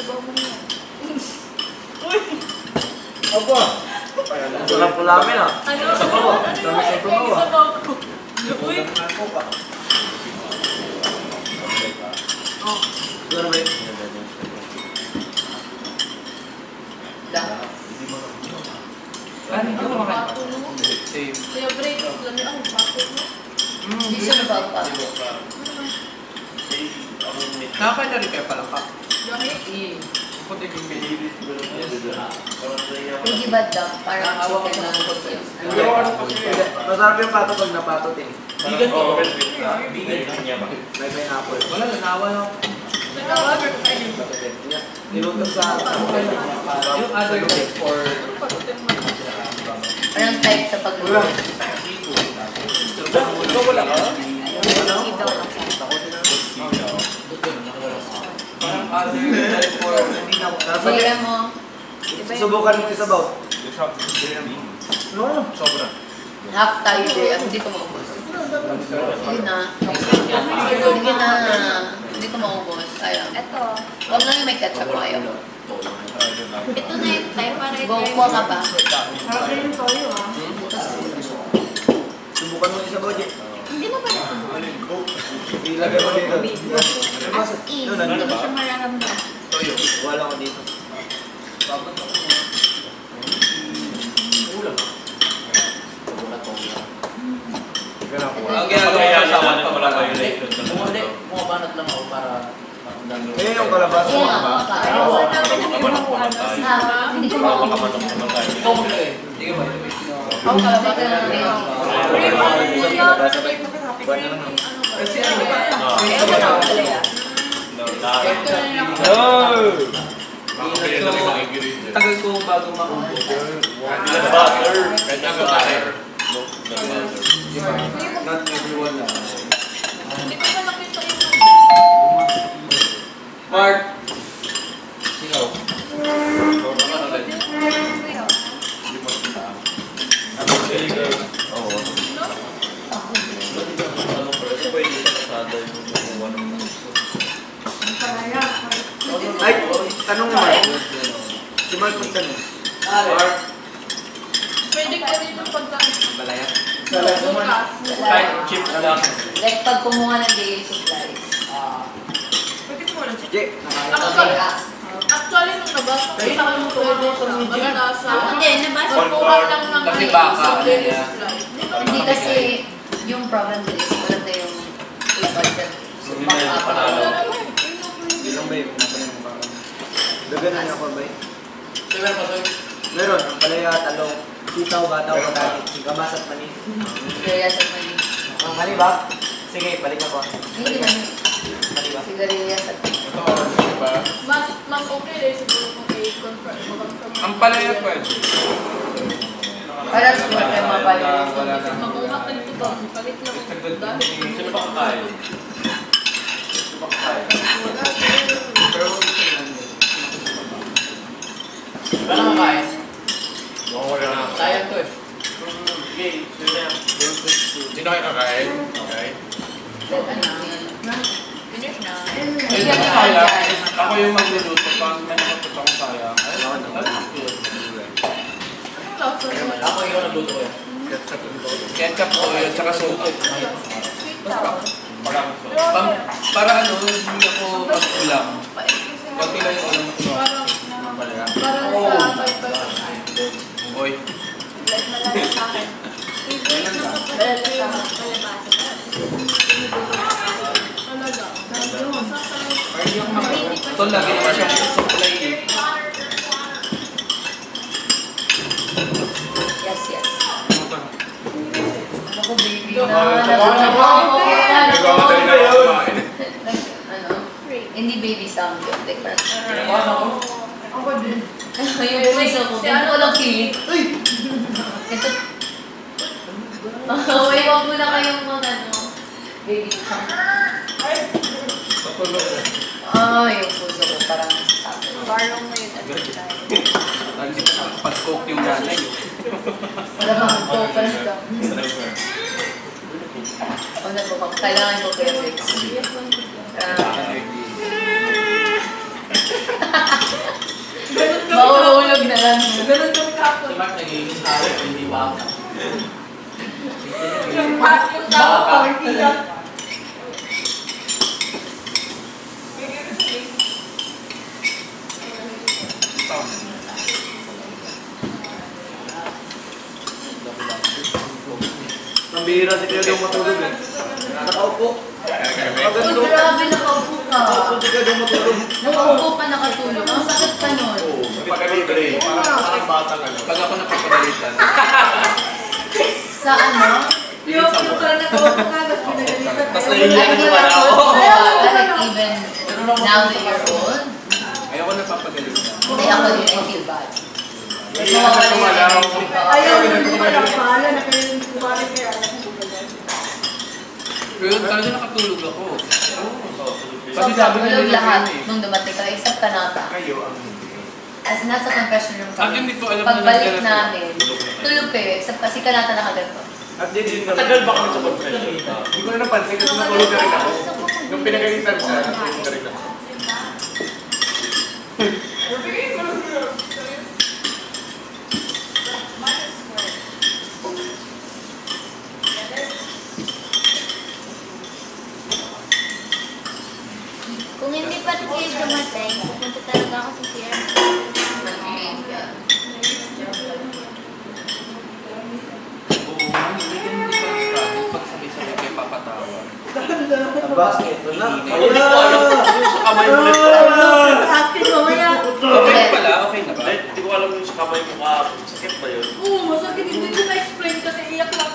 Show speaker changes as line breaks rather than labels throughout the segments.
sabaw mo niya.
Uy! Aba! Sarap po namin ah.
Ano?
Sabaw ah. Dami sa sabaw ah.
Uy! Oh.
Siguro ba yun?
Ano ito mga
Pato mo.
same.
Kaya break, lami ang pato mo.
Hindi siya nababa.
Nakakain na rin kayo pala ka.
Dami.
Puti yung baby.
Hindi ba daw? Parang chicken lang.
Masarap yung pato pag napatot eh.
Vegan to.
May pineapple.
Wala na, nawa lang.
Nag-awagar tayo.
Niluto sa
Yung other way for...
Parang type sa pagluto.
Ikaw wala ka?
Ikaw lang sa
Parang other way for...
Hindi na ako.
Kaya mo.
Susubukan mo yung sabaw. No.
Sobra.
Half tayo din. Hindi ko maubos. Hindi na. Hindi na. Hindi ko maubos. Ayaw.
Ito.
Huwag lang yung may ketchup ko. Ayaw.
Ito na yung type para
Go, kuha ka ba?
Harap na yung toyo ah.
Subukan mo yung sabaw, Jay.
Hindi na pala.
Ilagay mo dito.
As in, hindi ko siya mararamdaman.
Toyo.
Wala ko dito.
Ang ginagawa sa awan pa wala kayo.
Bumabanat lang ako para
Eh, yung kalabasa mo
Kaya
ba?
nga. Hindi ko maubos.
Sige ba?
Ako kalabas na lang.
Kasi ano ba? Tagal ko bago maubos. Not everyone na.
Hindi ko pa nakita yung
Mark! Sino?
Ay, tanong naman. Si Mark magtanong.
Mark!
pwede ka rin yung pagkain.
Balaya?
Bukas.
Kahit chips lang.
Like pag kumuha ng daily supplies.
Pwede mo lang.
Jay,
Actually, nung nabasa ko, hindi ako pwede siya. Basta sa...
Hindi, nabasa ko.
Pagkuha lang ng
Kasi baka,
daily
yeah.
supplies.
Hindi kasi yung problem is wala tayong budget. So, back up na.
ilang ba yun? Napanin mo ba? Gaganan ako ba yun?
Meron pa sa'yo?
Meron, ang palaya, talong, sitaw, bataw, patati, gamas at mani.
Sigarilyas at mali.
Ang mani ba? Sige, balik ako.
Hindi naman.
Mani ba?
Sigarilyas at mali.
Ito, diba?
Mas okay rin siguro kung i-confirm.
Ang palaya pwede.
Para sa mga kayo mabalik.
Wala na.
Makuha ka nito ba? Palit lang ang
Sagad.
dahil.
Sino ba kakain? Sino ba kakain? Pero huwag ito lang.
Wala nang kakain.
Wala na.
Sayang to eh.
Sino kayo kakain? Okay.
Finish na.
Hindi
Ayun,
ako
kaya.
kaya.
Ako yung magluluto. Pag may nakapit akong sayang.
Ako yung nagluto ko yan.
Ketchup, oil, tsaka suko.
Masarap.
Para ano, hindi ako mag-ulam. Pag kailan yung ulam ko.
Parang sa bye-bye.
Oy.
Malala sa akin. Malala sa akin. Talaga.
Ito lagi naman siya supply eh.
Yes, yes.
Ano
Ako, baby na. Ano? Hindi baby sound yun. Like, parang...
Ako din.
Yung puso ko. Hindi ko lang feeling. Uy! Ito. Wait, wag mo na kayong mga ano. Baby sound. Yung puso ko parang nasasabi.
Parang may
Pag-cook yung nanay.
Wala kang focus ka. Ano po kung kailangan ko kayo fix.
Ganun kami
Mauulog na lang.
Ganun kami kapon.
Si Mark nagiging harap, hindi ba ako?
Yung tao, hindi lang.
Nambihira si Kuya daw matulog eh. Nakaupo.
Oh, grabe, nakaupo ka.
Nakaupo si Kuya daw matulog.
Nakaupo ka, nakatulog. Ang sakit pa nun.
Parang batang ano.
Pag ako napapagalitan,
Sa ano?
Yung parang nakaupo ka, tapos pinagalitan.
Tapos
I
naiiyak
feel
naman
like,
ako.
like even now that you're old,
Ayoko napapagalitan.
hindi ako din, I feel bad. Mas
Iiyak
mawawala
na
yung
kumalaw.
energy ko.
Ayaw mo hindi pa lang bahala na kayo yung kumari kaya.
Pero talaga nakatulog ako. Kasi
Sobrang
sabi nila
tulog lahat
yun eh.
nung dumating ka, except Kanata.
Kayo ang
As nasa confession room
Akin
kami.
hindi ko alam na
Pagbalik
nandiyan na
namin, tulog kayo, except kasi Kanata nakaganto.
at din matagal ba kami sa confession? Hindi ko na napansin kasi natulog na rin ako. Nung pinagalitan siya, natulog na rin ako.
Kung hindi pa rin kayo dumating, pupunta talaga ako sa CR.
Oo, hindi ko struggle pag sabay-sabay kayo papatawa.
Basket na.
Hindi ko alam
Ayun!
sa kamay mo na.
Active mamaya.
Okay na pala, okay na ba?
Hindi ko alam yung sa kamay mo ka. Sakit ba yun?
Oo, masakit. Hindi ko na-explain kasi iyak lang.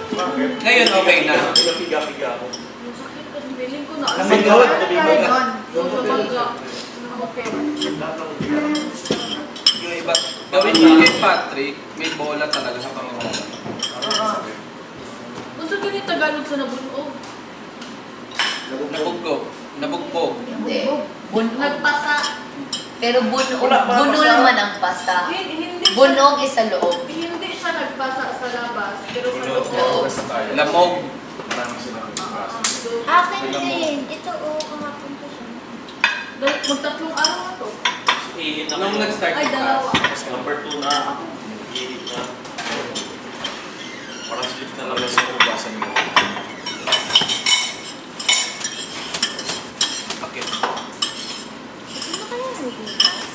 Bakit?
Ngayon okay na.
Piga-piga ako.
Masakit kasi feeling ko na.
Nabigod?
Okay.
Yung iba, gawin mo kay Patrick, may bola talaga sa pangalan.
Kung sa ganit Tagalog sa nabunog.
Nabugbog. Nabugbog.
Hindi. Bunog.
Nagpasa.
Pero bunog,
Wala, parang
bunog
pasa.
naman ang pasta.
Hindi
Bunog is sa loob.
Hindi siya nagpasa sa labas. Pero sa loob.
Lamog.
Akin din. Ito, kahapon ko siya.
Magtatlong araw na to.
Ihin na
Nung
kayo.
nag-start
Ay,
yung
dalawa.
class.
Number 2 na. Ihin na. Parang slip na lang sa ubasan mo.
Okay.
Ano kaya nagbukas?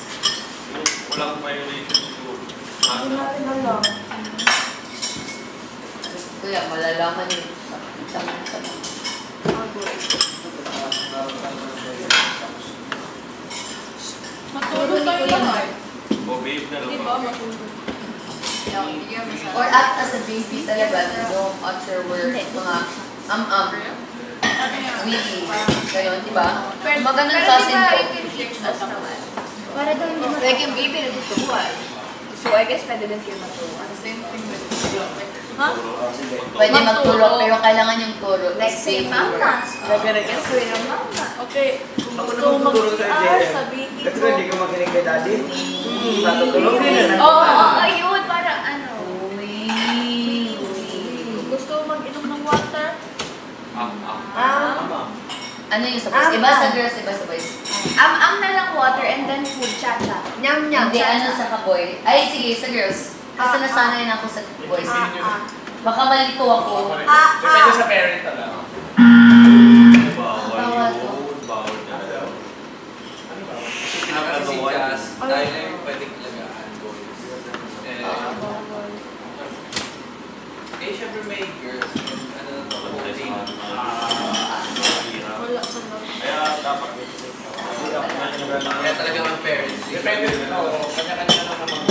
Walang violation siguro.
Hindi natin alam.
Kaya malalaman yun sa
Matulog tayo lahat.
O babe na lang.
Di ba? Matulog.
Or act as a baby talaga, don't utter words, mga witty, kayo, di ba? Maganon kasi po.
Para daw hindi
Like yung baby nagtutubuan. So I guess pwede din kayo matuwa. The same thing with Ha?
Pwede magturo, pero kailangan yung turo.
Like say mama. Gagaragan sa yung mama. Okay. Kung
Ako
gusto
naman
mo
tutulong sa
mag-CR,
JM.
sabihin
Kasi
ko.
hindi ko makinig kay daddy. Natutulogin na.
Oo, ayun. Parang ano.
Uy.
Kung gusto mo mag-inom ng water.
Ano yung sa boys? Iba sa girls, iba sa boys.
Am na lang water and then food, cha-cha. Nyam
Hindi, ano sa kaboy. Ay, sige, sa girls. Kasi nasanay na ako sa boys. Baka malito ako.
Depende sa parent na lang. Bawal
Bawal
yun. Bawal na daw.
Kasi si Jazz, tayo na yung pwedeng ilagaan, boys. Eh, syempre may girls. Ano na to? Holding.
Wala sa loob.
Kaya dapat
Kaya talagang ang parents.
depende rin ako. Kanya-kanya na naman.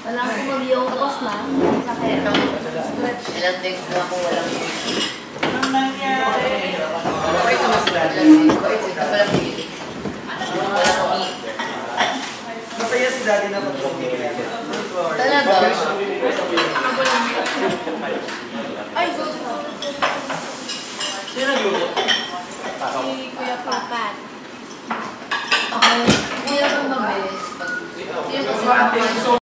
Wala akong mag-yogos na. Sakit.
Ilang days na ako walang
Anong nangyari?
okay naman sila. Ilang days. Ito pala pilit. Walang umiit.
Masaya si daddy na matulogin niya.
Talaga?
Ay, go.
Sino nagluto?
Si Kuya Papat.
Ako, hindi ako mabilis. Yung kasi